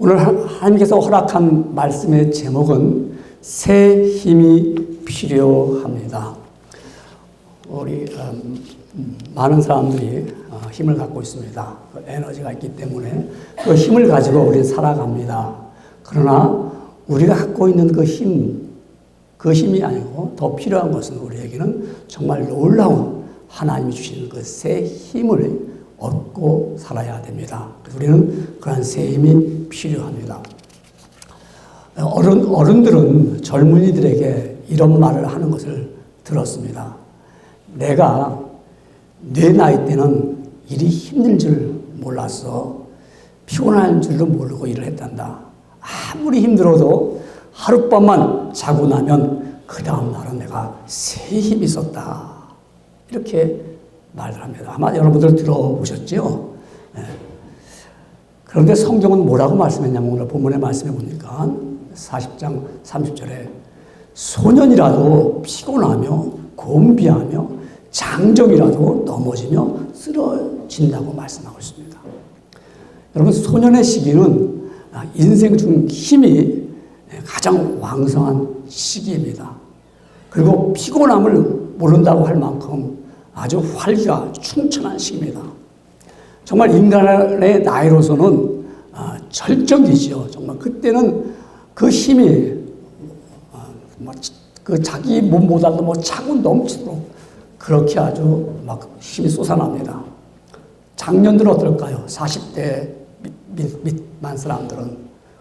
오늘 하나님께서 허락한 말씀의 제목은 새 힘이 필요합니다. 우리 많은 사람들이 힘을 갖고 있습니다. 에너지가 있기 때문에 그 힘을 가지고 우리는 살아갑니다. 그러나 우리가 갖고 있는 그 힘이 아니고 더 필요한 것은 우리에게는 정말 놀라운 하나님이 주시는 그 새 힘을 얻고 살아야 됩니다. 그래서 우리는 그러한 새 힘이 필요합니다. 어른들은 젊은이들에게 이런 말을 하는 것을 들었습니다. 내가 내 나이 때는 일이 힘든 줄 몰랐어. 피곤한 줄도 모르고 일을 했단다. 아무리 힘들어도 하룻밤만 자고 나면 그 다음 날은 내가 새 힘이 있었다. 이렇게 말을 합니다. 아마 여러분들 들어보셨죠? 네. 그런데 성경은 뭐라고 말씀했냐면 오늘 본문의 말씀해 보니까 40장 30절에 소년이라도 피곤하며 곤비하며 장정이라도 넘어지며 쓰러진다고 말씀하고 있습니다. 여러분, 소년의 시기는 인생 중 힘이 가장 왕성한 시기입니다. 그리고 피곤함을 모른다고 할 만큼 아주 활기가 충천한 시기입니다. 정말 인간의 나이로서는 절정이지요. 정말 그때는 그 힘이 그 자기 몸보다도 차고 넘치도록 그렇게 아주 막 힘이 솟아납니다. 장년들은 어떨까요? 40대 밑만 사람들은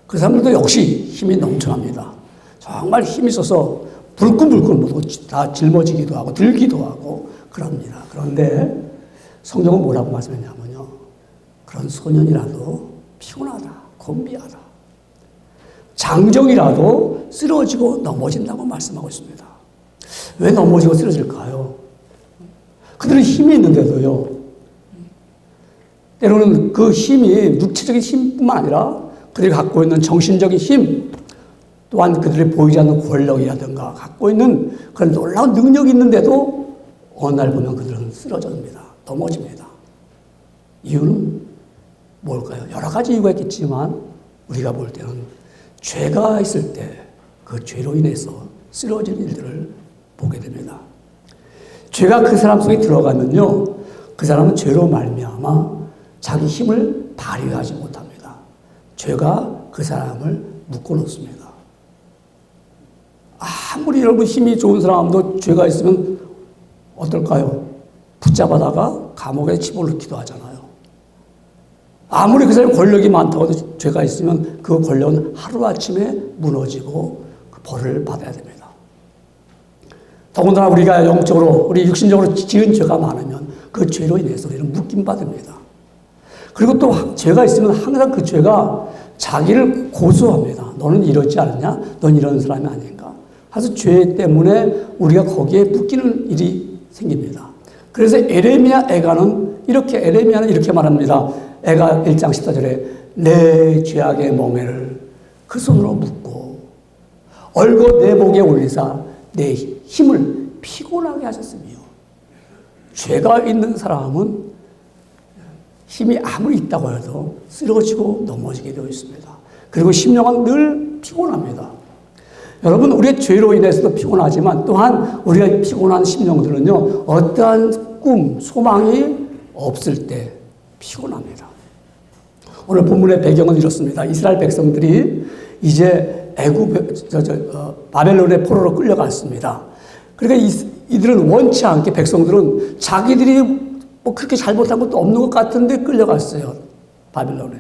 그 사람들도 역시 힘이 넘쳐납니다. 정말 힘이 있어서 불끈불끈 모두 다 짊어지기도 하고 들기도 하고 그럽니다. 그런데 성경은 뭐라고 말씀했냐면요. 그런 소년이라도 피곤하다, 곤비하다. 장정이라도 쓰러지고 넘어진다고 말씀하고 있습니다. 왜 넘어지고 쓰러질까요? 그들은 힘이 있는데도요. 때로는 그 힘이 육체적인 힘뿐만 아니라 그들이 갖고 있는 정신적인 힘, 또한 그들이 보이지 않는 권력이라든가 갖고 있는 그런 놀라운 능력이 있는데도 어느 날 보면 그들은 쓰러집니다. 넘어집니다. 이유는 뭘까요? 여러 가지 이유가 있겠지만 우리가 볼 때는 죄가 있을 때 그 죄로 인해서 쓰러지는 일들을 보게 됩니다. 죄가 그 사람 속에 들어가면요, 그 사람은 죄로 말미암아 자기 힘을 발휘하지 못합니다. 죄가 그 사람을 묶어놓습니다. 아무리 여러분 힘이 좋은 사람도 죄가 있으면 어떨까요? 붙잡아다가 감옥에 집어넣기도 하잖아요. 아무리 그 사람이 권력이 많다고 해도 죄가 있으면 그 권력은 하루아침에 무너지고 그 벌을 받아야 됩니다. 더군다나 우리가 영적으로, 우리 육신적으로 지은 죄가 많으면 그 죄로 인해서 우리는 묶임받습니다. 그리고 또 죄가 있으면 항상 그 죄가 자기를 고소합니다. 너는 이러지 않느냐? 넌 이런 사람이 아닌가? 그래서 죄 때문에 우리가 거기에 묶이는 일이 생깁니다. 그래서 에레미야는 이렇게 말합니다. 애가 1장 14절에 내 죄악의 멍에를 그 손으로 묶고 얼고 내 목에 올리사 내 힘을 피곤하게 하셨으며. 죄가 있는 사람은 힘이 아무리 있다고 해도 쓰러지고 넘어지게 되어 있습니다. 그리고 심령은 늘 피곤합니다. 여러분, 우리의 죄로 인해서도 피곤하지만 또한 우리가 피곤한 심령들은요, 어떠한 꿈, 소망이 없을 때 피곤합니다. 오늘 본문의 배경은 이렇습니다. 이스라엘 백성들이 이제 바벨론의 포로로 끌려갔습니다. 그러니까 이들은 원치 않게 백성들은 자기들이 뭐 그렇게 잘못한 것도 없는 것 같은데 끌려갔어요. 바벨론에.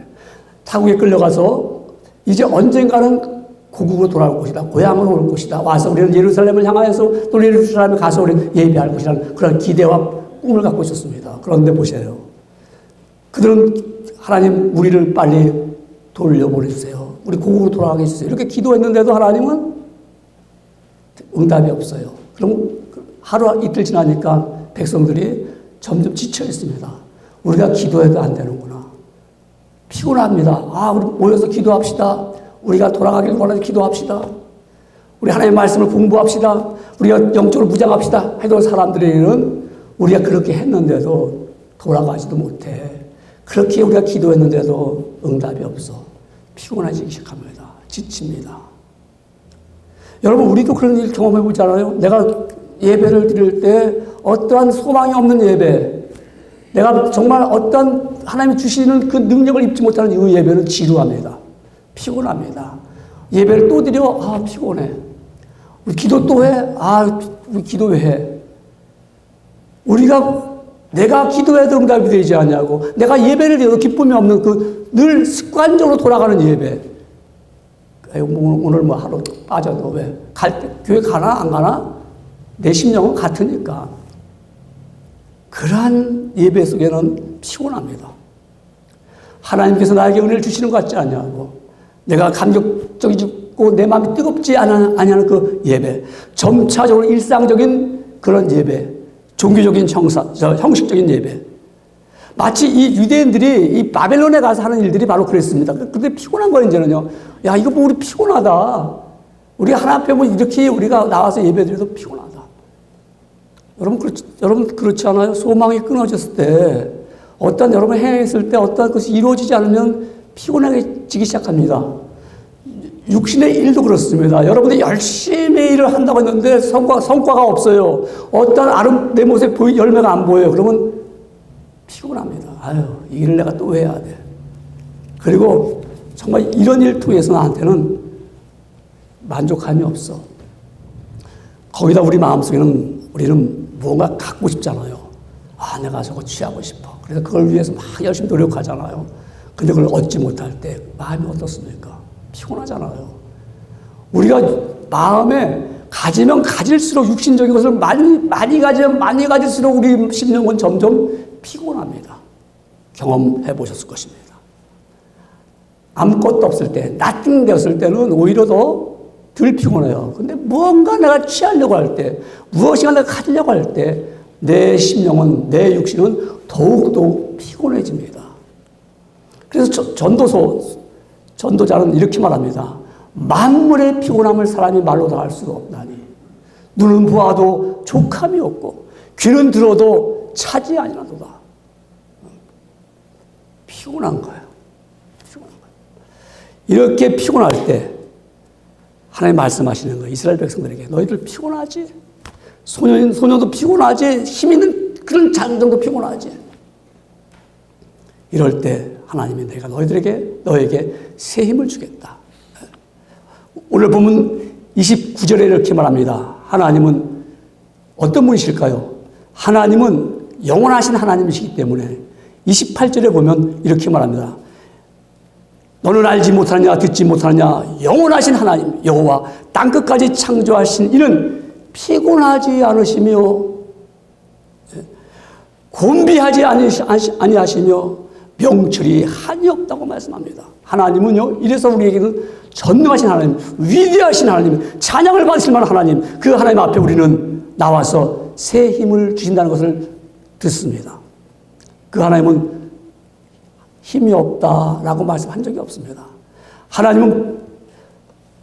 타국에 끌려가서 이제 언젠가는 고국으로 돌아올 것이다. 고향으로 올 것이다. 와서 우리는 예루살렘을 향하여서 또 예루살렘에 가서 우리는 예배할 것이라는 그런 기대와 꿈을 갖고 있었습니다. 그런데 보세요. 그들은 하나님 우리를 빨리 돌려보내주세요. 우리 고국으로 돌아가게 해주세요. 이렇게 기도했는데도 하나님은 응답이 없어요. 그럼 하루 이틀 지나니까 백성들이 점점 지쳐 있습니다. 우리가 기도해도 안 되는구나. 피곤합니다. 우리 모여서 기도합시다. 우리가 돌아가길 원하는 기도합시다. 우리 하나님의 말씀을 공부합시다. 우리가 영적으로 무장합시다. 해도 사람들에게는 우리가 그렇게 했는데도 돌아가지도 못해. 그렇게 우리가 기도했는데도 응답이 없어. 피곤해지기 시작합니다. 지칩니다. 여러분, 우리도 그런 일 경험해 보잖아요. 내가 예배를 드릴 때 어떠한 소망이 없는 예배, 내가 정말 어떠한 하나님이 주시는 그 능력을 입지 못하는 이 예배는 지루합니다. 피곤합니다. 예배를 또 드려, 아, 피곤해. 우리 기도 또 해, 아, 우리 기도 왜 해? 내가 기도해도 응답이 되지 않냐고, 내가 예배를 드려도 기쁨이 없는 그 늘 습관적으로 돌아가는 예배. 오늘 뭐 하루 빠져도 왜? 교회 가나 안 가나? 내 심령은 같으니까. 그러한 예배 속에는 피곤합니다. 하나님께서 나에게 은혜를 주시는 것 같지 않냐고. 내가 감격적이고 내 마음이 뜨겁지 않냐는 그 예배. 점차적으로 일상적인 그런 예배. 종교적인 형식적인 예배. 마치 이 유대인들이 이 바벨론에 가서 하는 일들이 바로 그랬습니다. 근데 피곤한 거예요, 이제는요. 야, 이거 뭐 우리 피곤하다. 우리 하나 앞에 뭐 이렇게 우리가 나와서 예배 드려도 피곤하다. 여러분 그렇지 않아요? 소망이 끊어졌을 때, 여러분 행했을 때 어떤 것이 이루어지지 않으면 피곤해지기 시작합니다. 육신의 일도 그렇습니다. 여러분들이 열심히 일을 한다고 했는데 성과가 없어요. 내 모습에 열매가 안 보여요. 그러면 피곤합니다. 아유, 이 일을 내가 또 해야 돼. 그리고 정말 이런 일 통해서 나한테는 만족감이 없어. 거기다 우리 마음속에는 우리는 뭔가 갖고 싶잖아요. 아, 내가 저거 취하고 싶어. 그래서 그걸 위해서 막 열심히 노력하잖아요. 근데 그걸 얻지 못할 때 마음이 어떻습니까? 피곤하잖아요. 우리가 마음에 가지면 가질수록 육신적인 것을 많이 가지면 많이 가질수록 우리 심령은 점점 피곤합니다. 경험해 보셨을 것입니다. 아무것도 없을 때, 나띵 되었을 때는 오히려 더 덜 피곤해요. 근데 무언가 내가 취하려고 할 때, 무엇인가 내가 가지려고 할 때, 내 심령은, 내 육신은 더욱더 피곤해집니다. 그래서 전도자는 이렇게 말합니다. 만물의 피곤함을 사람이 말로 다 할 수가 없나니, 눈은 보아도 족함이 없고 귀는 들어도 차지 아니라도다. 피곤한 거예요. 이렇게 피곤할 때 하나님 말씀하시는 거예요. 이스라엘 백성들에게 너희들 피곤하지? 소년도 피곤하지? 힘 있는 그런 장정도 피곤하지? 이럴 때 하나님이 내가 너에게 새 힘을 주겠다. 오늘 보면 29절에 이렇게 말합니다. 하나님은 어떤 분이실까요? 하나님은 영원하신 하나님이시기 때문에 28절에 보면 이렇게 말합니다. 너는 알지 못하느냐 듣지 못하느냐 영원하신 하나님 여호와 땅끝까지 창조하신 이는 피곤하지 않으시며 곤비하지 아니하시며 명철이 한이 없다고 말씀합니다. 하나님은요, 이래서 우리에게는 전능하신 하나님, 위대하신 하나님, 찬양을 받으실 만한 하나님, 그 하나님 앞에 우리는 나와서 새 힘을 주신다는 것을 듣습니다. 그 하나님은 힘이 없다라고 말씀한 적이 없습니다. 하나님은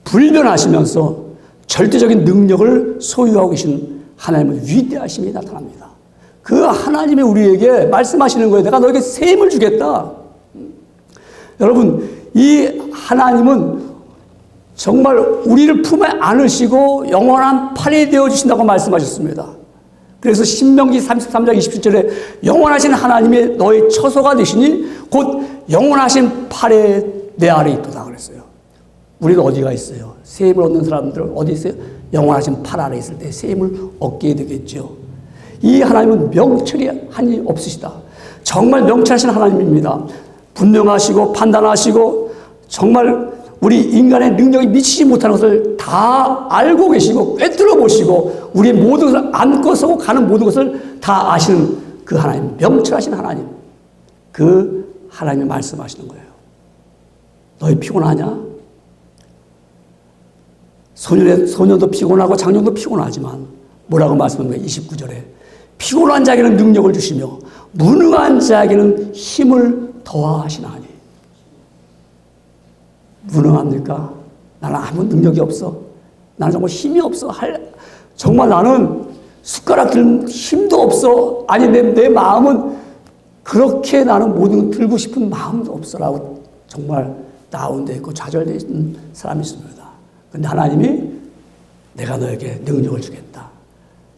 불변하시면서 절대적인 능력을 소유하고 계신 하나님은 위대하심이 나타납니다. 그 하나님이 우리에게 말씀하시는 거예요. 내가 너에게 새 힘을 주겠다. 여러분, 이 하나님은 정말 우리를 품에 안으시고 영원한 팔이 되어주신다고 말씀하셨습니다. 그래서 신명기 33장 27절에 영원하신 하나님이 너의 처소가 되시니 곧 영원하신 팔에 내 아래 있도다 그랬어요. 우리는 어디가 있어요? 새 힘을 얻는 사람들은 어디 있어요? 영원하신 팔 아래 있을 때 새 힘을 얻게 되겠죠. 이 하나님은 명철이 한이 없으시다. 정말 명철하신 하나님입니다. 분명하시고 판단하시고 정말 우리 인간의 능력이 미치지 못하는 것을 다 알고 계시고 꿰뚫어 보시고 우리의 모든 것을 안고 서고 가는 모든 것을 다 아시는 그 하나님, 명철하신 하나님, 그 하나님이 말씀하시는 거예요. 너희 피곤하냐? 소년도 피곤하고 장년도 피곤하지만 뭐라고 말씀하는 거예요? 29절에 피곤한 자에게는 능력을 주시며 무능한 자에게는 힘을 더하시나니. 무능합니까? 나는 아무 능력이 없어. 나는 정말 힘이 없어. 정말 나는 숟가락 들 힘도 없어. 아니 내 마음은 그렇게 나는 모든 걸 들고 싶은 마음도 없어라고 정말 다운되어 있고 좌절되어 있는 사람이 있습니다. 근데 하나님이 내가 너에게 능력을 주겠다.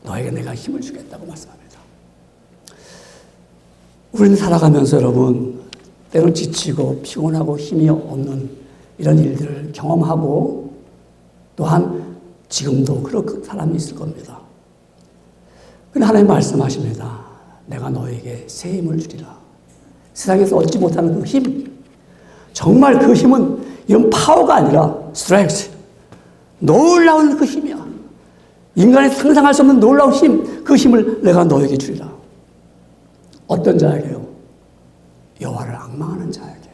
너에게 내가 힘을 주겠다고 말씀합니다. 우리는 살아가면서 여러분 때로는 지치고 피곤하고 힘이 없는 이런 일들을 경험하고 또한 지금도 그런 사람이 있을 겁니다. 그런데 하나님 말씀하십니다. 내가 너에게 새 힘을 주리라. 세상에서 얻지 못하는 그 힘, 정말 그 힘은 이런 파워가 아니라 스트렝스, 놀라운 그 힘이야. 인간이 상상할 수 없는 놀라운 힘, 그 힘을 내가 너에게 주리라. 어떤 자에게요? 여호와를 앙망하는 자에게.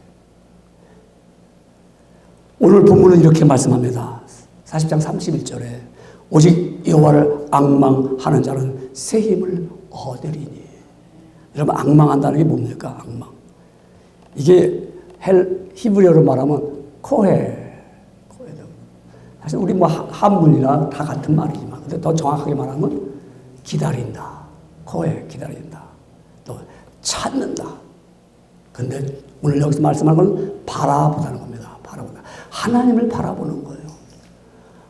오늘 본문은 이렇게 말씀합니다. 40장 31절에 오직 여호와를 앙망하는 자는 새 힘을 얻으리니. 여러분 앙망한다는 게 뭡니까? 앙망. 이게 히브리어로 말하면 코헤. 사실 우리 뭐 한문이나 다 같은 말이지만 근데 더 정확하게 말하면 기다린다. 코헤 기다린다. 또 찾는다. 근데 오늘 여기서 말씀하는 건 바라보다는 겁니다. 바라보다. 하나님을 바라보는 거예요.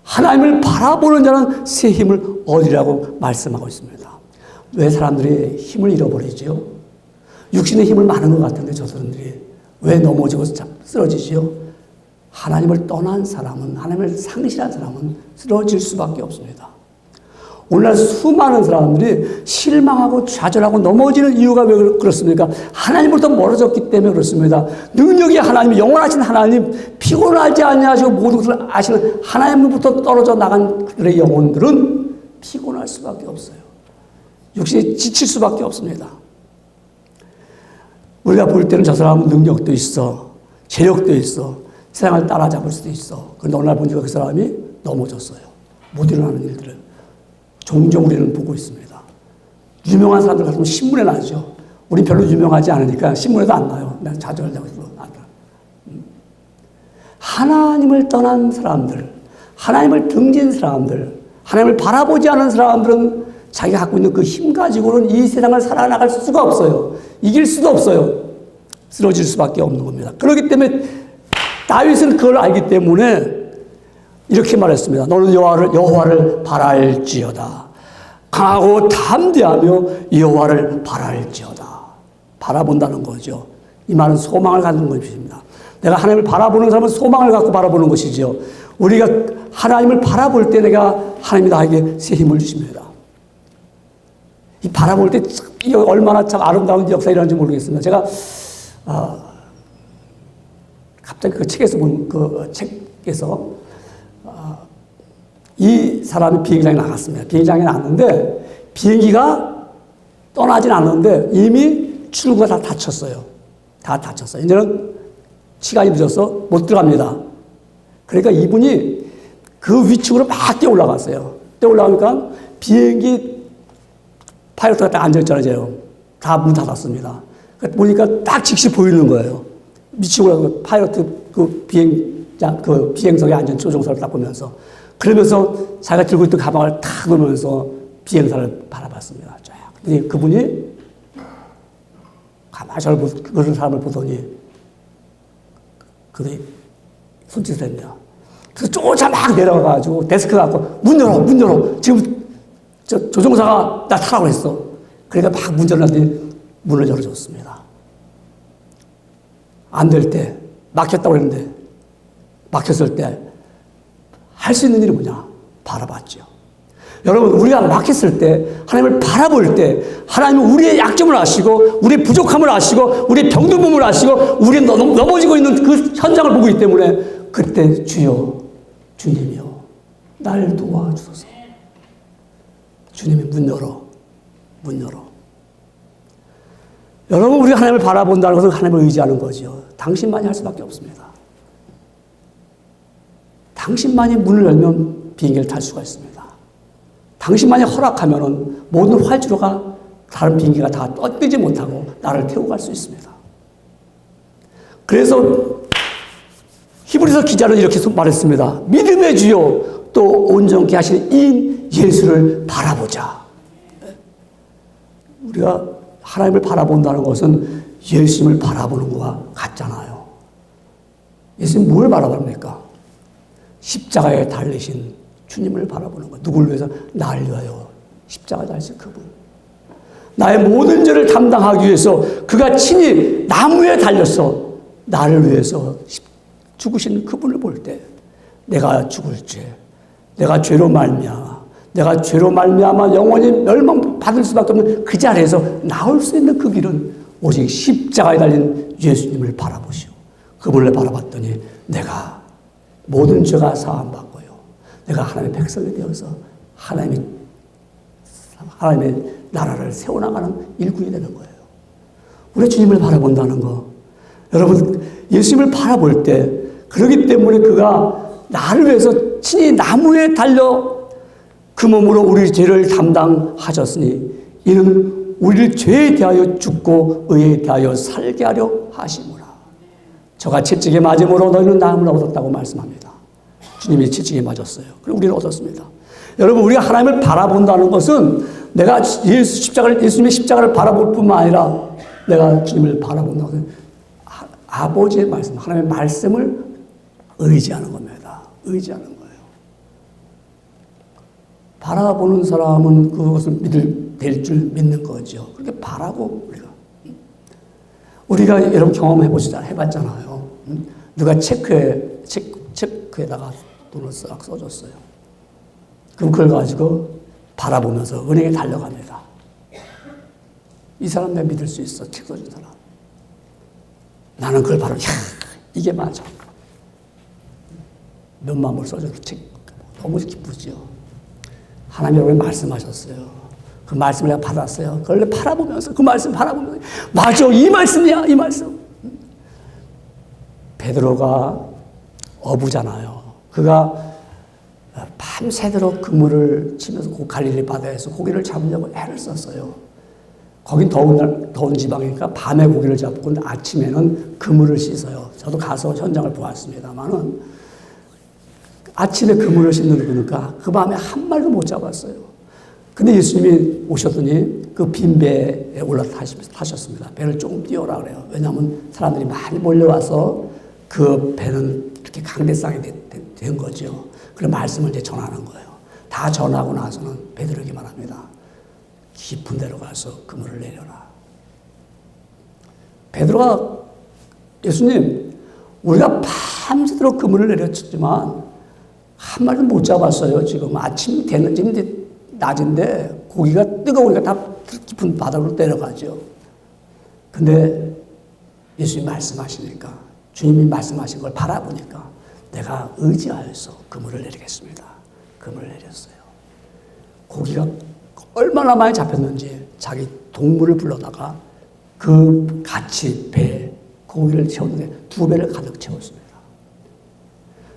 하나님을 바라보는 자는 새 힘을 얻으리라고 말씀하고 있습니다. 왜 사람들이 힘을 잃어버리지요? 육신의 힘을 많은 것 같은데 저 사람들이 왜 넘어지고 쓰러지지요? 하나님을 떠난 사람은, 하나님을 상실한 사람은 쓰러질 수밖에 없습니다. 오늘날 수많은 사람들이 실망하고 좌절하고 넘어지는 이유가 왜 그렇습니까? 하나님으로부터 멀어졌기 때문에 그렇습니다. 능력이 하나님, 영원하신 하나님, 피곤하지 아니하시고 모든 것을 아시는 하나님으로부터 떨어져 나간 그들의 영혼들은 피곤할 수밖에 없어요. 육신이 지칠 수밖에 없습니다. 우리가 볼 때는 저 사람은 능력도 있어, 재력도 있어, 세상을 따라잡을 수도 있어. 그런데 오늘 보니까 그 사람이 넘어졌어요. 못 일어나는 일들을. 종종 우리는 보고 있습니다. 유명한 사람들 같으면 신문에 나죠. 우리 별로 유명하지 않으니까 신문에도 안 나요. 내가 좌절하고 있어. 하나님을 떠난 사람들, 하나님을 등진 사람들, 하나님을 바라보지 않은 사람들은 자기가 갖고 있는 그 힘 가지고는 이 세상을 살아나갈 수가 없어요. 이길 수도 없어요. 쓰러질 수밖에 없는 겁니다. 그렇기 때문에 다윗은 그걸 알기 때문에 이렇게 말했습니다. 너는 여호와를 바랄지어다. 강하고 담대하며 여호와를 바랄지어다. 바라본다는 거죠. 이 말은 소망을 갖는 것입니다. 내가 하나님을 바라보는 사람은 소망을 갖고 바라보는 것이죠. 우리가 하나님을 바라볼 때 내가 하나님이 나에게 새 힘을 주십니다. 이 바라볼 때 얼마나 참 아름다운 역사 일어나는지 모르겠습니다. 제가 갑자기 그 책에서 본 그 책에서 이 사람이 비행장에 나갔습니다. 비행장에 나갔는데 비행기가 떠나진 않는데 이미 출구가 다 닫혔어요. 다 닫혔어요. 이제는 시간이 늦어서 못 들어갑니다. 그러니까 이분이 그 위층으로 막 뛰어 올라갔어요. 뛰어 올라가니까 비행기 파일럿가 딱 앉아있잖아요. 다 문 닫았습니다. 보니까 딱 직시 보이는 거예요. 미치고 나서 파일럿 그 비행석에 앉은 조종사를 딱 보면서 그러면서 자기가 들고 있던 가방을 탁 놓으면서 비행사를 바라봤습니다. 쫙. 근데 그분이 가만히 저를 그런 사람을 보더니 그분이 손짓을 했네요. 그래서 쫓아 막 내려가가지고 데스크 갖고 문 열어. 지금 조종사가 나 타라고 했어. 그러니까 막 문 열었더니 문을 열어줬습니다. 안 될 때, 막혔다고 했는데, 막혔을 때, 할 수 있는 일이 뭐냐? 바라봤죠. 여러분, 우리가 막혔을 때, 하나님을 바라볼 때, 하나님은 우리의 약점을 아시고, 우리의 부족함을 아시고, 우리의 병든 몸을 아시고, 우리 넘어지고 있는 그 현장을 보고 있기 때문에, 그때 주여, 주님이여, 날 도와주소서. 주님이 문 열어. 여러분, 우리가 하나님을 바라본다는 것은 하나님을 의지하는 거죠. 당신만이 할 수밖에 없습니다. 당신만이 문을 열면 비행기를 탈 수가 있습니다. 당신만이 허락하면 모든 활주로가 다른 비행기가 다 떠들지 못하고 나를 태우고 갈 수 있습니다. 그래서 히브리서 기자는 이렇게 말했습니다. 믿음의 주요 또 온전케 하시는 인 예수를 바라보자. 우리가 하나님을 바라본다는 것은 예수님을 바라보는 것과 같잖아요. 예수님 뭘 바라봅니까? 십자가에 달리신 주님을 바라보는 거예요. 누굴 위해서? 나를 위하여 십자가에 달리신 그분. 나의 모든 죄를 담당하기 위해서 그가 친히 나무에 달려서 나를 위해서 죽으신 그분을 볼 때 내가 죽을 죄, 내가 죄로 말미암아 영원히 멸망받을 수밖에 없는 그 자리에서 나올 수 있는 그 길은 오직 십자가에 달린 예수님을 바라보시오. 그분을 바라봤더니 내가 모든 죄가 사함받고요. 내가 하나님의 백성이 되어서 하나님의 나라를 세워나가는 일꾼이 되는 거예요. 우리 주님을 바라본다는 거. 여러분, 예수님을 바라볼 때, 그러기 때문에 그가 나를 위해서 친히 나무에 달려 그 몸으로 우리 죄를 담당하셨으니 이는 우리를 죄에 대하여 죽고 의에 대하여 살게 하려 하시므라. 저가 채찍에 맞음으로 너희는 나음을 얻었다고 말씀합니다. 주님이 채찍에 맞았어요. 그리고 우리는 얻었습니다. 여러분, 우리가 하나님을 바라본다는 것은 내가 예수님의 십자가를 바라볼 뿐만 아니라 내가 주님을 바라본다는 것은 아버지의 말씀, 하나님의 말씀을 의지하는 겁니다. 의지하는 거예요. 바라보는 사람은 그것을 될 줄 믿는 거죠. 그렇게 바라고 우리가 여러분 해봤잖아요. 누가 체크에다가 돈을 싹 써줬어요. 그럼 그걸 가지고 바라보면서 은행에 달려갑니다. 이 사람 내가 믿을 수 있어. 책 써준 사람. 나는 그걸 바로 이게 맞아. 몇만 불 써줘도 책 너무 기쁘죠. 하나님 여러분이 말씀하셨어요. 그 말씀을 내가 받았어요. 그걸 바라보면서 그 말씀 바라보면서 맞아, 이 말씀이야, 이 말씀. 베드로가 어부잖아요. 그가 밤새도록 그물을 치면서 갈릴리 바다에서 고기를 잡으려고 애를 썼어요. 거긴 더운 지방이니까 밤에 고기를 잡고 아침에는 그물을 씻어요. 저도 가서 현장을 보았습니다만은 아침에 그물을 씻는 거니까 그 밤에 한 마리도 못 잡았어요. 근데 예수님이 오셨더니 그 빈 배에 올라타셨습니다. 배를 조금 띄워라 그래요. 왜냐하면 사람들이 많이 몰려와서 그 배는 이렇게 강대상이 된 거죠. 그런 말씀을 이제 전하는 거예요. 다 전하고 나서는 베드로에게 말합니다. 깊은 데로 가서 그물을 내려라. 베드로가 예수님, 우리가 밤새도록 그물을 내렸지만 한 마리도 못 잡았어요. 지금 아침 됐는지 낮인데 고기가 뜨거우니까 다 깊은 바다로 내려가죠. 근데 예수님이 말씀하시니까, 주님이 말씀하신 걸 바라보니까 내가 의지하여서 그물을 내리겠습니다. 그물을 내렸어요. 고기가 얼마나 많이 잡혔는지 자기 동물을 불러다가 그 같이 배에 고기를 채웠는데 2배를 가득 채웠습니다.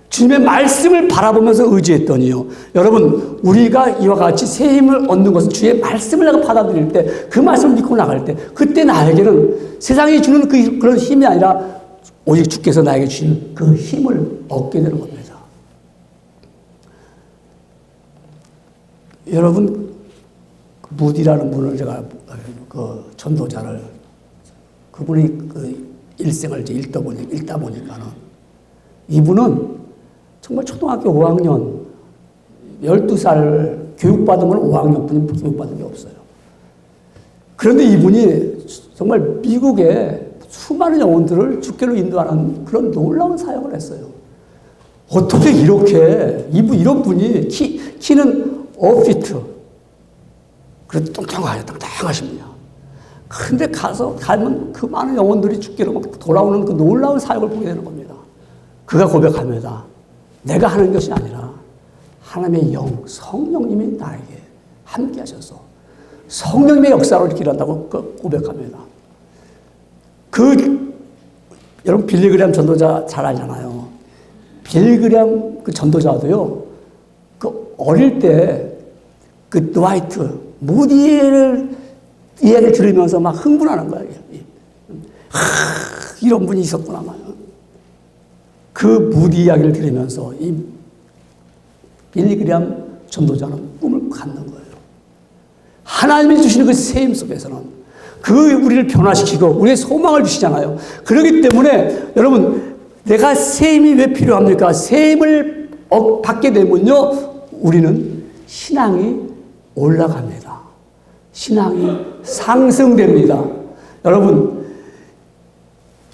주님의 말씀을 바라보면서 의지했더니요. 여러분, 우리가 이와 같이 새 힘을 얻는 것은 주의 말씀을 내가 받아들일 때, 그 말씀을 믿고 나갈 때, 그때 나에게는 세상이 주는 그런 힘이 아니라 오직 주께서 나에게 주신 그 힘을 얻게 되는 겁니다. 여러분, 무디라는 분을 제가 그 전도자를 그분이 그 일생을 이제 읽다 보니까는 이분은 정말 초등학교 5학년 12살 교육받은 건 5학년 뿐이 교육받은 게 없어요. 그런데 이분이 정말 미국에 수많은 영혼들을 주께로 인도하는 그런 놀라운 사역을 했어요. 어떻게 이렇게 이런 분이 키는 5피트 그래도 뚱뚱하시냐. 근데 가면 그 많은 영혼들이 주께로 막 돌아오는 그 놀라운 사역을 보게 되는 겁니다. 그가 고백합니다. 내가 하는 것이 아니라 하나님의 성령님이 나에게 함께 하셔서 성령님의 역사로 이렇게 일한다고 고백합니다. 여러분 빌리그램 전도자 잘 알잖아요. 빌리그램 그 전도자도요, 그 어릴 때 그 드와이트, 무디를 이야기를 들으면서 막 흥분하는 거예요. 이런 분이 있었구나. 그 무디 이야기를 들으면서 이 빌리그램 전도자는 꿈을 갖는 거예요. 하나님이 주시는 그 세임 속에서는 우리를 변화시키고 우리의 소망을 주시잖아요. 그렇기 때문에 여러분 내가 새 힘이 왜 필요합니까? 새 힘을 받게 되면요, 우리는 신앙이 올라갑니다. 신앙이 상승됩니다. 여러분,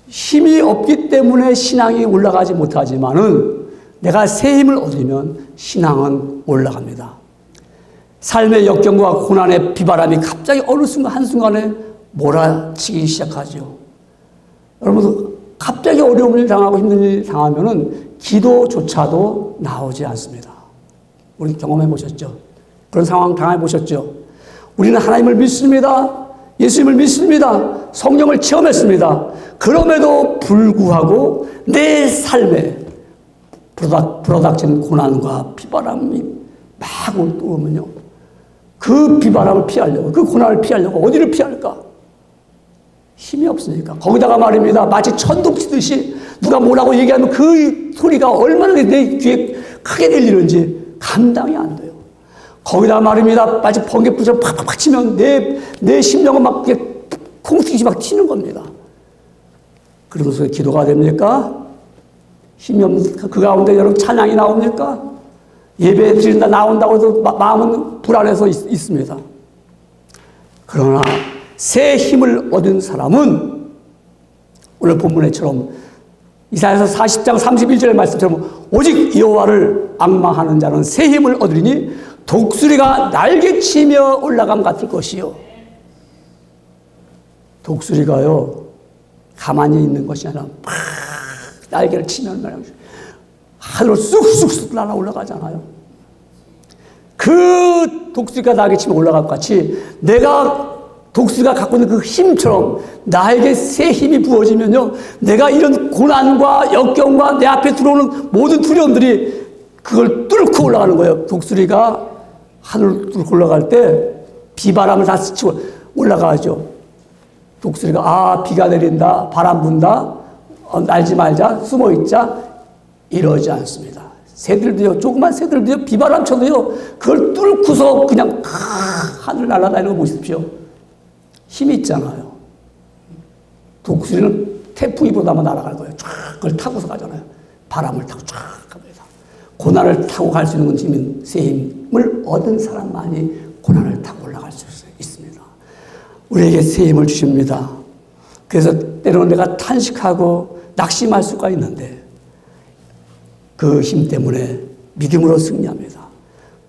힘이 없기 때문에 신앙이 올라가지 못하지만은 내가 새 힘을 얻으면 신앙은 올라갑니다. 삶의 역경과 고난의 비바람이 갑자기 어느 순간 한순간에 몰아치기 시작하죠. 여러분, 갑자기 어려움을 당하고 힘든 일 당하면은 기도조차도 나오지 않습니다. 우리 경험해 보셨죠? 그런 상황 당해 보셨죠? 우리는 하나님을 믿습니다. 예수님을 믿습니다. 성령을 체험했습니다. 그럼에도 불구하고 내 삶에 불어닥치는 고난과 비바람이 막 오면요, 그 비바람을 피하려고, 그 고난을 피하려고 어디를 피할까? 힘이 없으니까. 거기다가 말입니다, 마치 천둥 치듯이 누가 뭐라고 얘기하면 그 소리가 얼마나 내 귀에 크게 들리는지 감당이 안 돼요. 거기다가 말입니다, 마치 번개불처럼 팍팍팍 치면 내 심령은 막 콩튀기 막 튀는 겁니다. 그러면서 기도가 됩니까? 힘이 없는 그 가운데 여러분 찬양이 나옵니까? 예배 드린다 나온다고 해도 마음은 불안해서 있습니다. 그러나 새 힘을 얻은 사람은 오늘 본문에처럼 이사야서 40장 31절의 말씀처럼 오직 여호와를 앙망하는 자는 새 힘을 얻으리니 독수리가 날개치며 올라감 같을 것이요. 독수리가요, 가만히 있는 것이 아니라 막 날개를 치면 말이야, 하늘로 쑥쑥쑥 날아 올라가잖아요. 그 독수리가 날개치며 올라갈 것 같이 내가 독수리가 갖고 있는 그 힘처럼 나에게 새 힘이 부어지면요, 내가 이런 고난과 역경과 내 앞에 들어오는 모든 두려움들이 그걸 뚫고 올라가는 거예요. 독수리가 하늘을 뚫고 올라갈 때 비바람을 다 스치고 올라가죠. 독수리가 아, 비가 내린다, 바람 분다, 날지 말자, 숨어 있자, 이러지 않습니다. 새들도요, 조그만 새들도요, 비바람 쳐도요, 그걸 뚫고서 그냥 하늘 날아다니는 거 보십시오. 힘이 있잖아요. 독수리는 태풍이 보다만 날아갈 거예요. 쫙 그걸 타고서 가잖아요. 바람을 타고 쫙 갑니다. 고난을 타고 갈 수 있는 건 힘인, 새 힘을 얻은 사람만이 고난을 타고 올라갈 수 있습니다. 우리에게 새 힘을 주십니다. 그래서 때로는 내가 탄식하고 낙심할 수가 있는데 그 힘 때문에 믿음으로 승리합니다.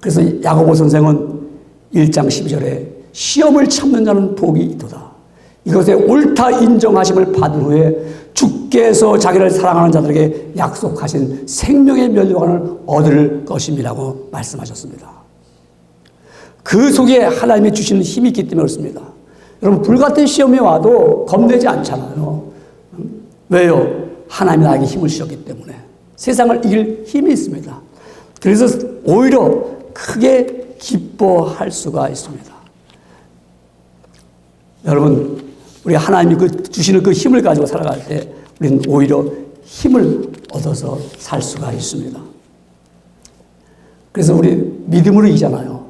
그래서 야고보 선생은 1장 12절에 시험을 참는 자는 복이 있도다. 이것에 옳다 인정하심을 받은 후에 주께서 자기를 사랑하는 자들에게 약속하신 생명의 면류관을 얻을 것임이라고 말씀하셨습니다. 그 속에 하나님이 주시는 힘이 있기 때문에 그렇습니다. 여러분, 불같은 시험이 와도 겁내지 않잖아요. 왜요? 하나님이 나에게 힘을 주셨기 때문에. 세상을 이길 힘이 있습니다. 그래서 오히려 크게 기뻐할 수가 있습니다. 여러분, 우리 하나님이 주시는 그 힘을 가지고 살아갈 때 우리는 오히려 힘을 얻어서 살 수가 있습니다. 그래서 우리 믿음으로 이기잖아요.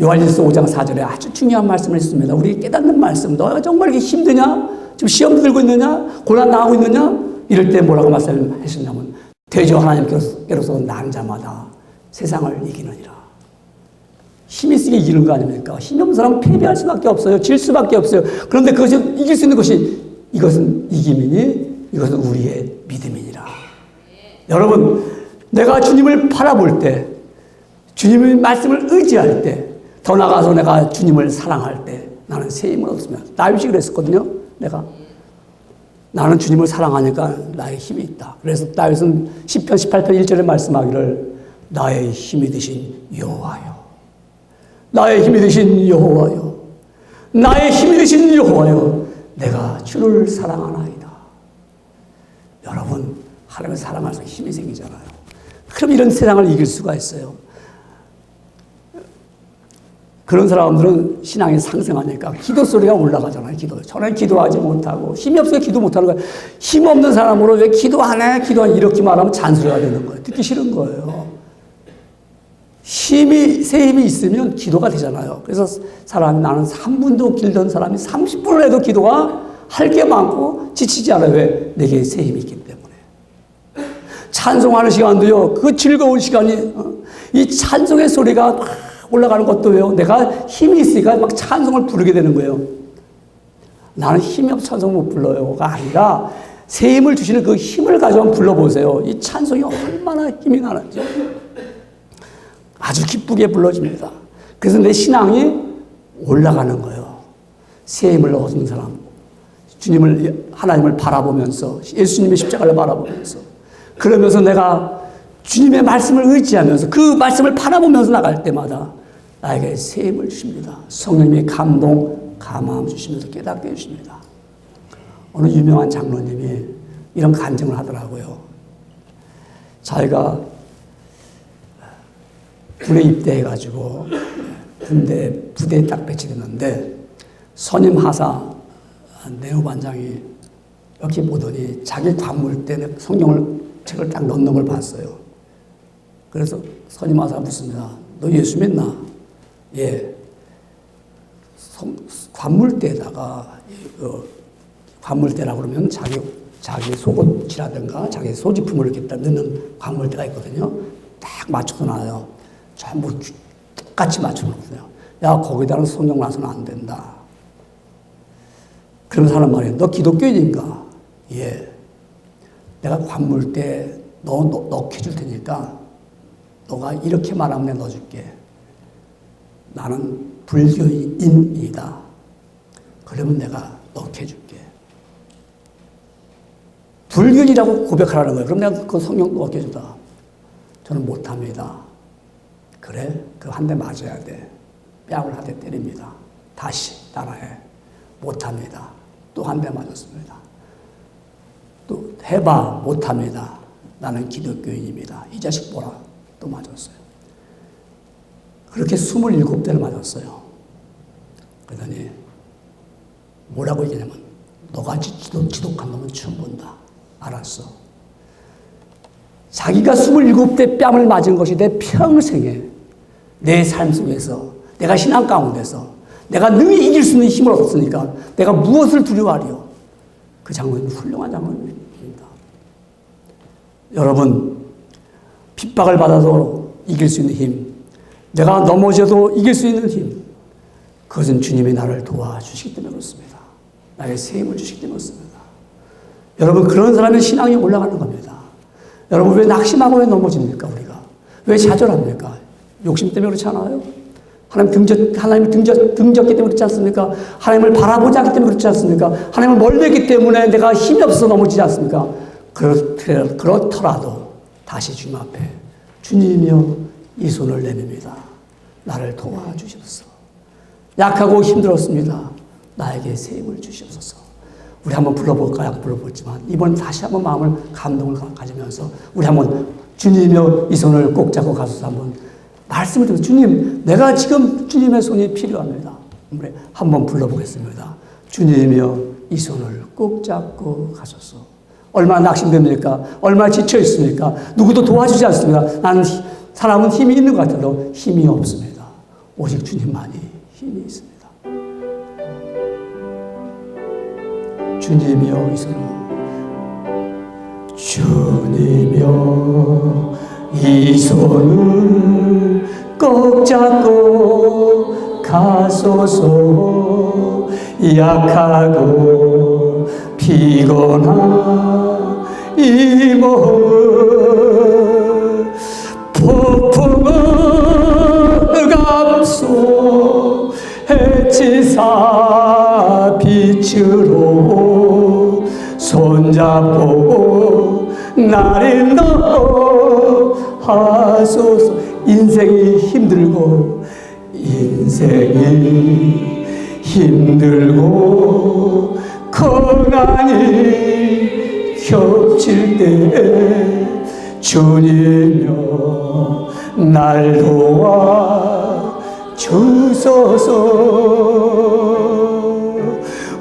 요한일서 5장 4절에 아주 중요한 말씀을 했습니다. 우리 깨닫는 말씀. 너가 정말 이게 힘드냐? 지금 시험 들고 있느냐? 고난 당하고 있느냐? 이럴 때 뭐라고 말씀하셨냐면 대저 하나님께로서 난 자마다 세상을 이기느니라. 힘이 있으니 이기는 거 아닙니까? 힘이 없는 사람은 패배할 수밖에 없어요. 질 수밖에 없어요. 그런데 그것이 이길 수 있는 것이 이것은 이김이니 이것은 우리의 믿음이니라. 여러분, 내가 주님을 바라볼 때, 주님의 말씀을 의지할 때, 더 나아가서 내가 주님을 사랑할 때 나는 새 힘을 얻으면 다윗이 그랬었거든요. 내가 나는 주님을 사랑하니까 나의 힘이 있다. 그래서 다윗은 시편 18편 1절에 말씀하기를 나의 힘이 되신 여호와여, 나의 힘이 되신 여호와여, 나의 힘이 되신 여호와여, 내가 주를 사랑하나이다. 여러분, 하나님을 사랑할수록 힘이 생기잖아요. 그럼 이런 세상을 이길 수가 있어요. 그런 사람들은 신앙이 상승하니까 기도 소리가 올라가잖아요. 기도. 저는 기도하지 못하고 힘이 없어서 기도 못하는 거예요. 힘 없는 사람으로 왜 기도하네? 기도하네? 이렇게 말하면 잔소리가 되는 거예요. 듣기 싫은 거예요. 새 힘이 있으면 기도가 되잖아요. 그래서 사람이 나는 3분도 길던 사람이 30분을 해도 기도가 할 게 많고 지치지 않아요. 왜? 내게 새 힘이 있기 때문에. 찬송하는 시간도요, 그 즐거운 시간이, 이 찬송의 소리가 막 올라가는 것도 왜요? 내가 힘이 있으니까 막 찬송을 부르게 되는 거예요. 나는 힘이 없어 찬송 못 불러요가 아니라 새 힘을 주시는 그 힘을 가지고 한번 불러보세요. 이 찬송이 얼마나 힘이 나는지. 아주 기쁘게 불러집니다. 그래서 내 신앙이 올라가는 거예요. 새 힘을 얻은 사람. 주님을, 하나님을 바라보면서, 예수님의 십자가를 바라보면서, 그러면서 내가 주님의 말씀을 의지하면서 그 말씀을 바라보면서 나갈 때마다 나에게 새 힘을 주십니다. 성령님의 감동, 감화함 주시면서 깨닫게 해주십니다. 어느 유명한 장로님이 이런 간증을 하더라고요. 자기가 군에 입대해가지고 부대에 딱 배치됐는데 선임 하사 내후반장이 이렇게 보더니 자기 관물 때 성경을 책을 딱 넣는 걸 봤어요. 그래서 선임 하사가 묻습니다. 너 예수 믿나? 예. 관물대에다가 관물대라고 그러면 자기 속옷이라든가 자기 소지품을 이렇게 딱 넣는 관물대가 있거든요. 딱 맞춰서 놔요. 전부 똑같이 맞춰놓거든요. 야, 거기다가 성경 놔서는 안 된다. 그러면서 하는 말이에요. 너 기독교인인가? 예. 내가 관물대 넣게 줄 테니까 너가 이렇게 말하면 내가 넣어줄게. 나는 불교인이다. 그러면 내가 넣게 해줄게. 불교인이라고 고백하라는 거예요. 그럼 내가 그 성경 넣게 해준다. 저는 못합니다. 그래? 그 한 대 맞아야 돼. 뺨을 한 대 때립니다. 다시 따라해. 못합니다. 또 한 대 맞았습니다. 또 해봐. 못합니다. 나는 기독교인입니다. 이 자식 보라. 또 맞았어요. 그렇게 27대를 맞았어요. 그러더니 뭐라고 얘기냐면 너같이 지독한 놈은 처음 본다. 알았어. 자기가 27대 뺨을 맞은 것이 내 평생에 내 삶 속에서 내가 신앙 가운데서 내가 능히 이길 수 있는 힘을 얻었으니까 내가 무엇을 두려워하리요. 그 장로님은 훌륭한 장로님입니다. 여러분, 핍박을 받아도 이길 수 있는 힘, 내가 넘어져도 이길 수 있는 힘, 그것은 주님이 나를 도와주시기 때문에 그렇습니다. 나에게 새 힘을 주시기 때문에 그렇습니다. 여러분, 그런 사람의 신앙이 올라가는 겁니다. 여러분, 왜 낙심하고 왜 넘어집니까, 우리가? 왜 좌절합니까? 욕심 때문에 그렇지 않아요? 하나님을 등졌기 때문에 그렇지 않습니까? 하나님을 바라보지 않기 때문에 그렇지 않습니까? 하나님을 멀리 했기 때문에 내가 힘이 없어서 넘어지지 않습니까? 그렇더라도 다시 주님 앞에 주님이여 이 손을 내밉니다. 나를 도와주시옵소서. 약하고 힘들었습니다. 나에게 새 힘을 주시옵소서. 우리 한번 불러볼까요? 불러보지만 이번 다시 한번 마음을 감동을 가지면서 우리 한번 주님이여 이 손을 꼭 잡고 가소서 한번 말씀을 드리면서 주님, 내가 지금 주님의 손이 필요합니다. 한번 불러보겠습니다. 주님이여 이 손을 꼭 잡고 가소서. 얼마나 낙심됩니까? 얼마나 지쳐 있습니까? 누구도 도와주지 않습니다. 나는 사람은 힘이 있는 것 같아도 힘이 없습니다. 오직 주님만이 힘이 있습니다. 주님이여 이 손을 주님이여 이 손을 꼭 잡고 가소서. 약하고 피곤한 이 몸을 폭풍을 감소 해치사 빛으로 손잡고 나를 인도하소서. 인생이 힘들고 고난이 겹칠 때 주님여 날 도와 주소서.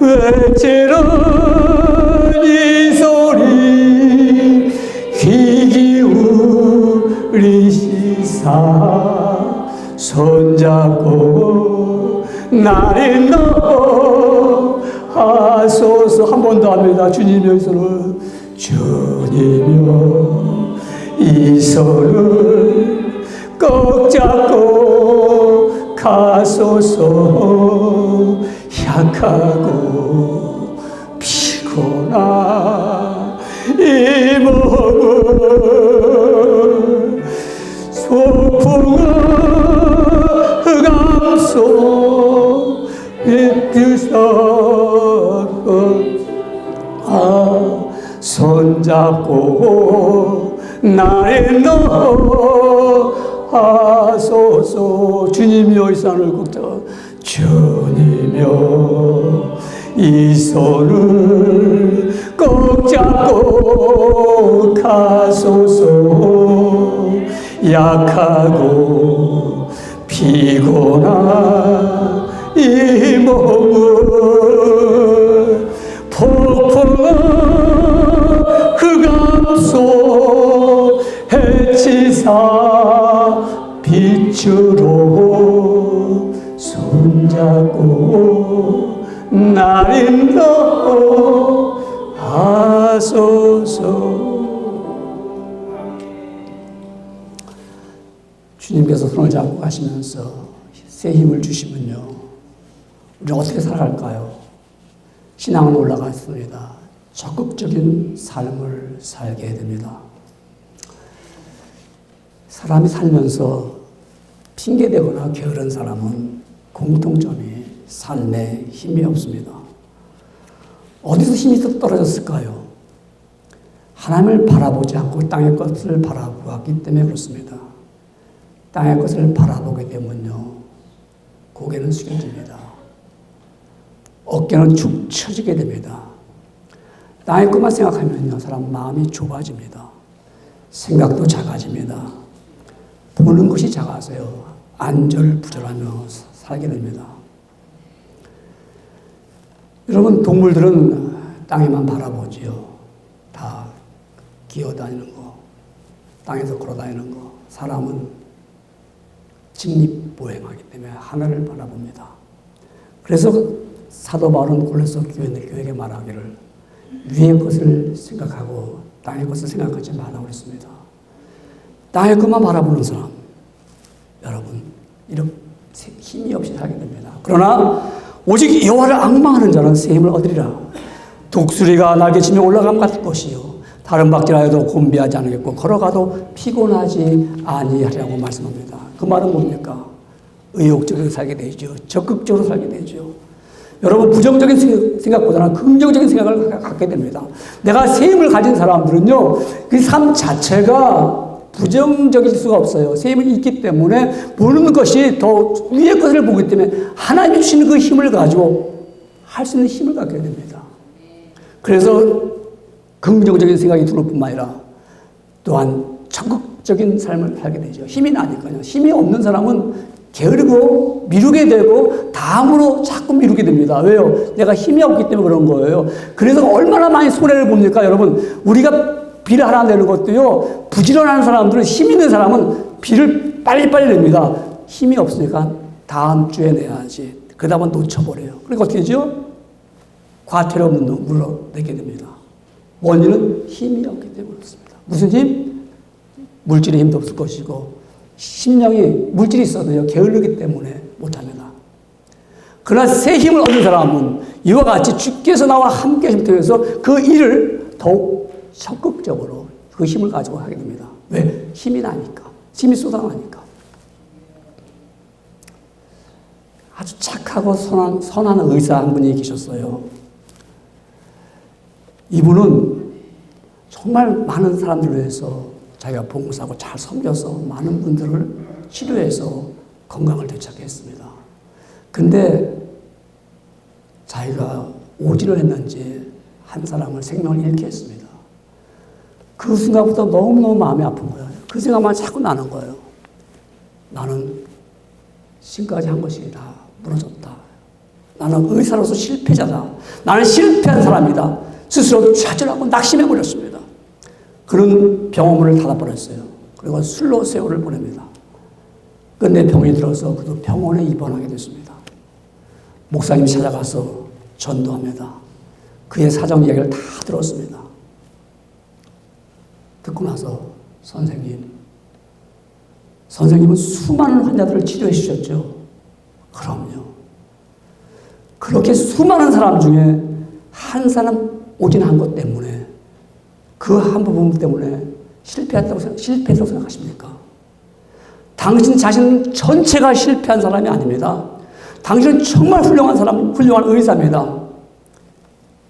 외치는 이 소리 귀 기울이시사 손잡고 나를 인도하소서. 한 번 더 합니다. 주님여 이 손을 주님여 이 손을 꼭 잡고 가소서. 약하고 피곤한 이 몸을 소풍의 흑암 속에 뜨서고 손잡고 나의 너 하소서. 주님이여 이 산을 꼭 잡아. 주님이여 이 손을 꼭 잡고 가소서. 약하고 피곤한 이 몸을 폭풍한 흑암 속 해치사 빛으로 손잡고 날 인도하소서. 주님께서 손을 잡고 가시면서 새 힘을 주시면요, 우리는 어떻게 살아갈까요? 신앙은 올라갔습니다. 적극적인 삶을 살게 됩니다. 사람이 살면서 핑계대거나 게으른 사람은 공통점이 삶에 힘이 없습니다. 어디서 힘이 떨어졌을까요? 하나님을 바라보지 않고 땅의 것을 바라보았기 때문에 그렇습니다. 땅의 것을 바라보게 되면요, 고개는 숙여집니다. 어깨는 축 처지게 됩니다. 땅의 것만 생각하면요, 사람 마음이 좁아집니다. 생각도 작아집니다. 보는 것이 작아서요, 안절부절하며 살게 됩니다. 여러분, 동물들은 땅에만 바라보지요. 다 기어다니는 거, 땅에서 걸어다니는 거. 사람은 직립보행하기 때문에 하늘을 바라봅니다. 그래서 사도 바울은 골로새 교회에게 말하기를 위의 것을 생각하고 땅의 것을 생각하지 말라고 그랬습니다. 땅의 것만 바라보는 사람, 여러분, 이렇게 힘이 없이 살게 됩니다. 그러나 오직 여호와를 앙망하는 자는 새 힘을 얻으리라. 독수리가 날개치며 올라감 같을 것이요, 다른 박질하여도 곤비하지 않겠고 걸어가도 피곤하지 아니하리라고 말씀합니다. 그 말은 뭡니까? 의욕적으로 살게 되죠. 적극적으로 살게 되죠. 여러분, 부정적인 생각보다는 긍정적인 생각을 갖게 됩니다. 내가 새 힘을 가진 사람들은요, 그 삶 자체가 부정적일 수가 없어요. 새 힘이 있기 때문에 보는 것이 더 위의 것을 보기 때문에 하나님이 주시는 그 힘을 가지고 할 수 있는 힘을 갖게 됩니다. 그래서 긍정적인 생각이 들어올 뿐만 아니라 또한 적극적인 삶을 살게 되죠. 힘이 나니까요. 힘이 없는 사람은 게으르고 미루게 되고 다음으로 자꾸 미루게 됩니다. 왜요? 내가 힘이 없기 때문에 그런 거예요. 그래서 얼마나 많이 손해를 봅니까? 여러분, 우리가 비를 하나 내는 것도요, 부지런한 사람들은, 힘 있는 사람은 비를 빨리빨리 냅니다. 힘이 없으니까 다음 주에 내야지. 그 다음은 놓쳐버려요. 그러니까 어떻게 되죠? 과태료 물어내게 됩니다. 원인은 힘이 없기 때문에 그렇습니다. 무슨 힘? 물질의 힘도 없을 것이고, 심령이 물질이 있어도요, 게으르기 때문에 못합니다. 그러나 새 힘을 얻은 사람은 이와 같이 주께서 나와 함께 하심을 통해서 그 일을 더욱 적극적으로 그 힘을 가지고 하게 됩니다. 왜? 힘이 나니까. 힘이 쏟아나니까. 아주 착하고 선한 의사 한 분이 계셨어요. 이분은 정말 많은 사람들을 위해서 자기가 봉사하고 잘 섬겨서 많은 분들을 치료해서 건강을 되찾게 했습니다. 근데 자기가 오지를 했는지 한 사람을 생명을 잃게 했습니다. 그 순간부터 너무너무 마음이 아픈 거예요. 그 생각만 자꾸 나는 거예요. 나는 지금까지 한 것이 다 무너졌다. 나는 의사로서 실패자다. 나는 실패한 사람이다. 스스로 좌절하고 낙심해버렸습니다. 그런 병원을 닫아버렸어요. 그리고 술로 세월을 보냅니다. 끝내 병이 들어서 그도 병원에 입원하게 됐습니다. 목사님이 찾아가서 전도합니다. 그의 사정 이야기를 다 들었습니다. 듣고 나서 선생님은 수많은 환자들을 치료해 주셨죠. 그럼요. 그렇게 수많은 사람 중에 한 사람 오진 한 것 때문에, 그 한 부분 때문에 실패했다고 생각하십니까? 당신 자신 전체가 실패한 사람이 아닙니다. 당신은 정말 훌륭한 사람, 훌륭한 의사입니다.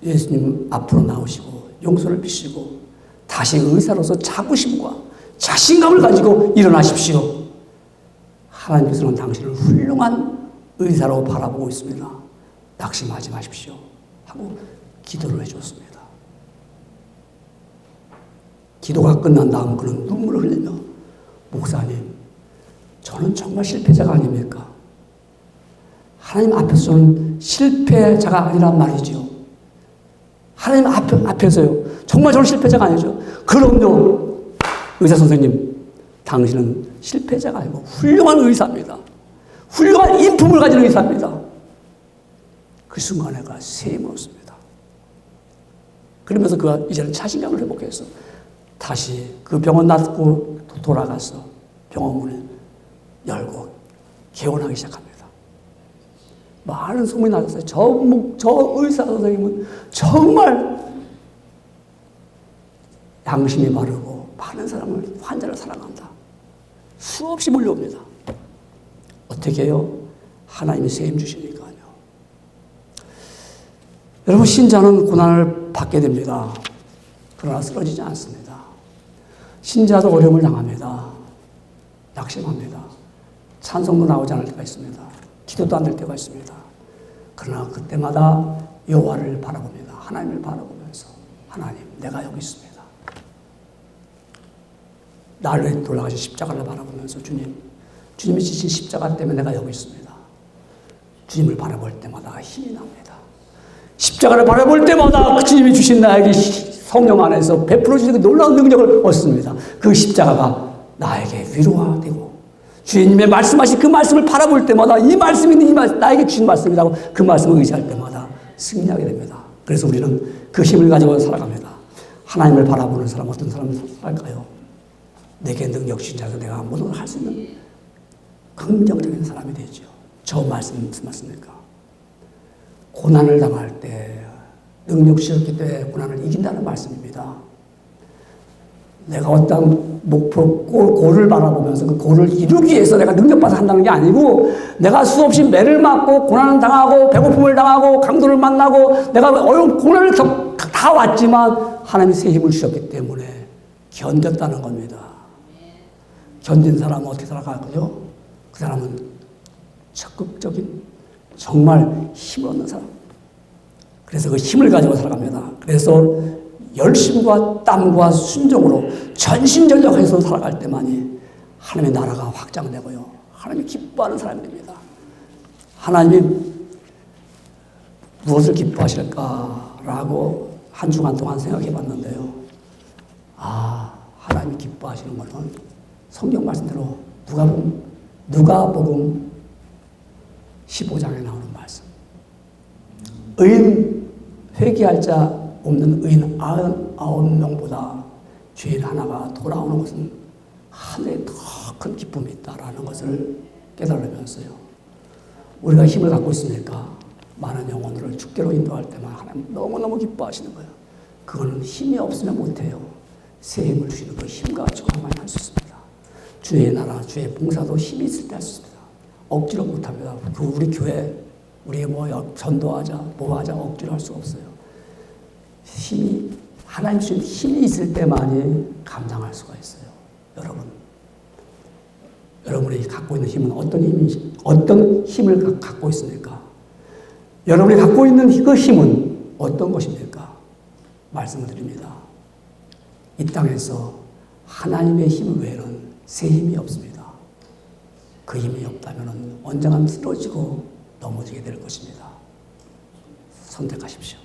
예수님 앞으로 나오시고 용서를 비시고 다시 의사로서 자부심과 자신감을 가지고 일어나십시오. 하나님께서는 당신을 훌륭한 의사로 바라보고 있습니다. 낙심하지 마십시오. 하고 기도를 해줬습니다. 기도가 끝난 다음 그는 눈물을 흘리며, 목사님, 저는 정말 실패자가 아닙니까? 하나님 앞에서는 실패자가 아니란 말이죠. 하나님 앞에서요. 정말 저는 실패자가 아니죠. 그럼요. 의사 선생님, 당신은 실패자가 아니고 훌륭한 의사입니다. 훌륭한 인품을 가진 의사입니다. 그 순간 내가 세임을 얻습니다. 그러면서 그가 이제는 자신감을 회복해서 다시 그 병원 낫고 돌아가서 병원 문을 열고 개원하기 시작합니다. 많은 소문이 나셨어요. 저 의사 선생님은 정말 양심이 바르고 많은 사람을, 환자를 사랑한다. 수없이 몰려옵니다. 어떻게 해요? 하나님이 세임 주시니까요. 여러분, 신자는 고난을 받게 됩니다. 그러나 쓰러지지 않습니다. 신자도 어려움을 당합니다. 낙심합니다. 찬송도 나오지 않을 때가 있습니다. 기도도 안 될 때가 있습니다. 그러나 그때마다 여호와를 바라봅니다. 하나님을 바라보면서, 하나님, 내가 여기 있습니다. 나를 돌아가신 십자가를 바라보면서, 주님이 지신 십자가 때문에 내가 여기 있습니다. 주님을 바라볼 때마다 힘이 납니다. 십자가를 바라볼 때마다 그 주님이 주신 나에게 성령 안에서 베풀어 주신 그 놀라운 능력을 얻습니다. 그 십자가가 나에게 위로가 되고, 주님의 말씀하신 그 말씀을 바라볼 때마다 이 말씀이 나에게 주신 말씀이라고 그 말씀을 의지할 때마다 승리하게 됩니다. 그래서 우리는 그 힘을 가지고 살아갑니다. 하나님을 바라보는 사람, 어떤 사람을 살까요? 내게 능력 주신 자에서 내가 모든 걸 할 수 있는 긍정적인 사람이 되죠. 저 말씀 무슨 말씀입니까? 고난을 당할 때 능력 주셨기 때문에 고난을 이긴다는 말씀입니다. 내가 어떤 목표, 골을 바라보면서 그 골을 이루기 위해서 내가 능력받아 한다는 게 아니고, 내가 수없이 매를 맞고 고난을 당하고 배고픔을 당하고 강도를 만나고 내가 어려운 고난을 다 왔지만 하나님이 새 힘을 주셨기 때문에 견뎠다는 겁니다. 견딘 사람은 어떻게 살아갈까요? 그 사람은 적극적인, 정말 힘을 얻는 사람. 그래서 그 힘을 가지고 살아갑니다. 그래서 열심과 땀과 순종으로 전심전력해서 살아갈 때만이 하나님의 나라가 확장되고요. 하나님이 기뻐하는 사람이 됩니다. 하나님이 무엇을 기뻐하실까라고 한 주간 동안 생각해 봤는데요. 하나님이 기뻐하시는 것은 성경 말씀대로 누가복음 15장에 나오는 말씀. 의인, 회개할 자 없는 의인 99명보다 죄인 하나가 돌아오는 것은 하늘에 더 큰 기쁨이 있다라는 것을 깨달으면서요. 우리가 힘을 갖고 있으니까 많은 영혼들을 주께로 인도할 때만 하나님 너무너무 기뻐하시는 거예요. 그거는 힘이 없으면 못해요. 새 힘을 주시는 그 힘 가지고 한번 할 수 있습니다. 주의 나라, 주의 봉사도 힘이 있을 때 할 수 있습니다. 억지로 못합니다. 우리 교회, 우리 전도하자, 뭐하자 억지로 할 수가 없어요. 힘이, 하나님 주신 힘이 있을 때만이 감당할 수가 있어요. 여러분이 갖고 있는 힘은 어떤 힘을 갖고 있습니까? 여러분이 갖고 있는 그 힘은 어떤 것입니까? 말씀을 드립니다. 이 땅에서 하나님의 힘 외에는 새 힘이 없습니다. 그 힘이 없다면 언젠가 쓰러지고 넘어지게 될 것입니다. 선택하십시오.